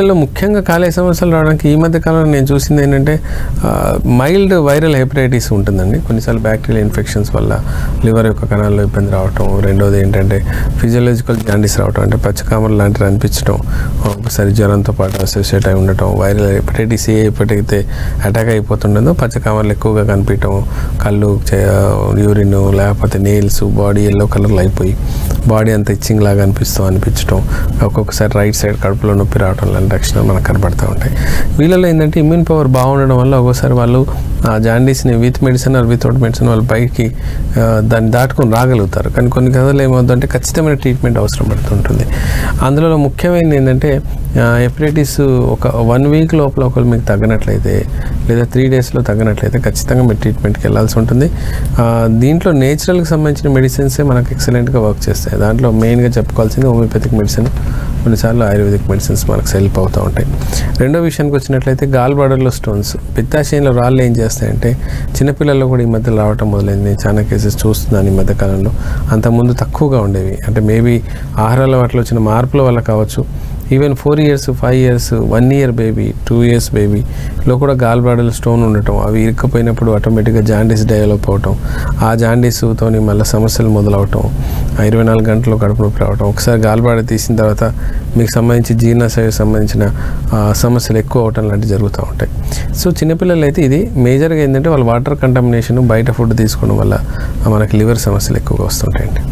ముఖ్యంగా కాలేయ సమస్యలు రావడానికి ఈ మధ్య కాలంలో నేను చూసింది ఏంటంటే మైల్డ్ వైరల్ హెపటైటిస్ ఉంటుందండి. కొన్నిసార్లు బ్యాక్టీరియల్ ఇన్ఫెక్షన్స్ వల్ల లివర్ యొక్క కణాల్లో ఇబ్బంది రావటం, రెండోది ఏంటంటే ఫిజియోలాజికల్ జాండీస్ రావటం, అంటే పచ్చకామలు లాంటివి అనిపించడం, ఒకసారి జ్వరంతో పాటు అసోసియేట్ అయి ఉండటం, వైరల్ హెపటైటిస్ ఏ ఎప్పుడైతే అటాక్ అయిపోతుండదో పచ్చకామలు ఎక్కువగా కనిపించడం, కళ్ళు, యూరిన్ లేకపోతే నెయిల్స్, బాడీ ఎల్లో కలర్లో అయిపోయి బాడీ అంతా ఇచ్చింగ్ లాగా అనిపించడం, ఒక్కొక్కసారి రైట్ సైడ్ కడుపులో నొప్పి రావడం లాంటి లక్షణాలు మనకు కనబడుతూ ఉంటాయి. వీళ్ళలో ఏంటంటే ఇమ్యూన్ పవర్ బాగుండడం వల్ల ఒక్కోసారి వాళ్ళు ఆ జాండీస్ని with medicine or without medicine వాళ్ళు బయటికి దాన్ని దాటుకొని రాగలుగుతారు. కానీ కొన్ని కథలు ఏమవుతుందంటే ఖచ్చితమైన ట్రీట్మెంట్ అవసరం పడుతుంటుంది. అందులో ముఖ్యమైనది ఏంటంటే హెపటైటిస్ ఒక 1 వీక్ లోపల ఒకరు మీకు తగ్గినట్లయితే లేదా 3 డేస్లో తగ్గినట్లయితే ఖచ్చితంగా మీరు ట్రీట్మెంట్కి వెళ్ళాల్సి ఉంటుంది. దీంట్లో నేచురల్కి సంబంధించిన మెడిసిన్సే మనకు ఎక్సలెంట్గా వర్క్ చేస్తాయి. దాంట్లో మెయిన్గా చెప్పుకోవాల్సింది హోమియోపతిక్ మెడిసిన్, కొన్నిసార్లు ఆయుర్వేదిక్ మెడిసిన్స్ మనకు హెల్ప్ అవుతూ ఉంటాయి. రెండో విషయానికి వచ్చినట్లయితే గాల్ బ్లాడర్లో స్టోన్స్, పిత్తాశయంలో రాళ్ళు ఏం చేస్తాయంటే చిన్నపిల్లల్లో కూడా ఈ మధ్య రావటం మొదలైంది. నేను చాలా కేసెస్ చూస్తున్నాను ఈ మధ్య కాలంలో. అంతకుముందు తక్కువగా ఉండేవి, అంటే మేబీ ఆహారాల వాటిలో వచ్చిన మార్పుల వల్ల కావచ్చు. Even 4 years, 5 years, 1 year baby, 2 years బేబీలో కూడా గాల్ బ్లాడర్లో స్టోన్ ఉండటం, అవి ఇరుక్కుపోయినప్పుడు ఆటోమేటిక్గా జాండీస్ డెవలప్ అవటం, ఆ జాండీస్తో మళ్ళీ సమస్యలు మొదలవటం, 24 గంటలు కడుపు నొప్పి రావటం, ఒకసారి గాల్ బ్లాడర్ తీసిన తర్వాత మీకు సంబంధించి జీర్ణాశయానికి సంబంధించిన సమస్యలు ఎక్కువ అవటం లాంటివి జరుగుతూ ఉంటాయి. సో చిన్నపిల్లలు అయితే ఇది మేజర్గా ఏంటంటే వాళ్ళ వాటర్ కంటామినేషన్, బయట ఫుడ్ తీసుకోవడం వల్ల మనకి లివర్ సమస్యలు ఎక్కువగా వస్తుంటాయండి.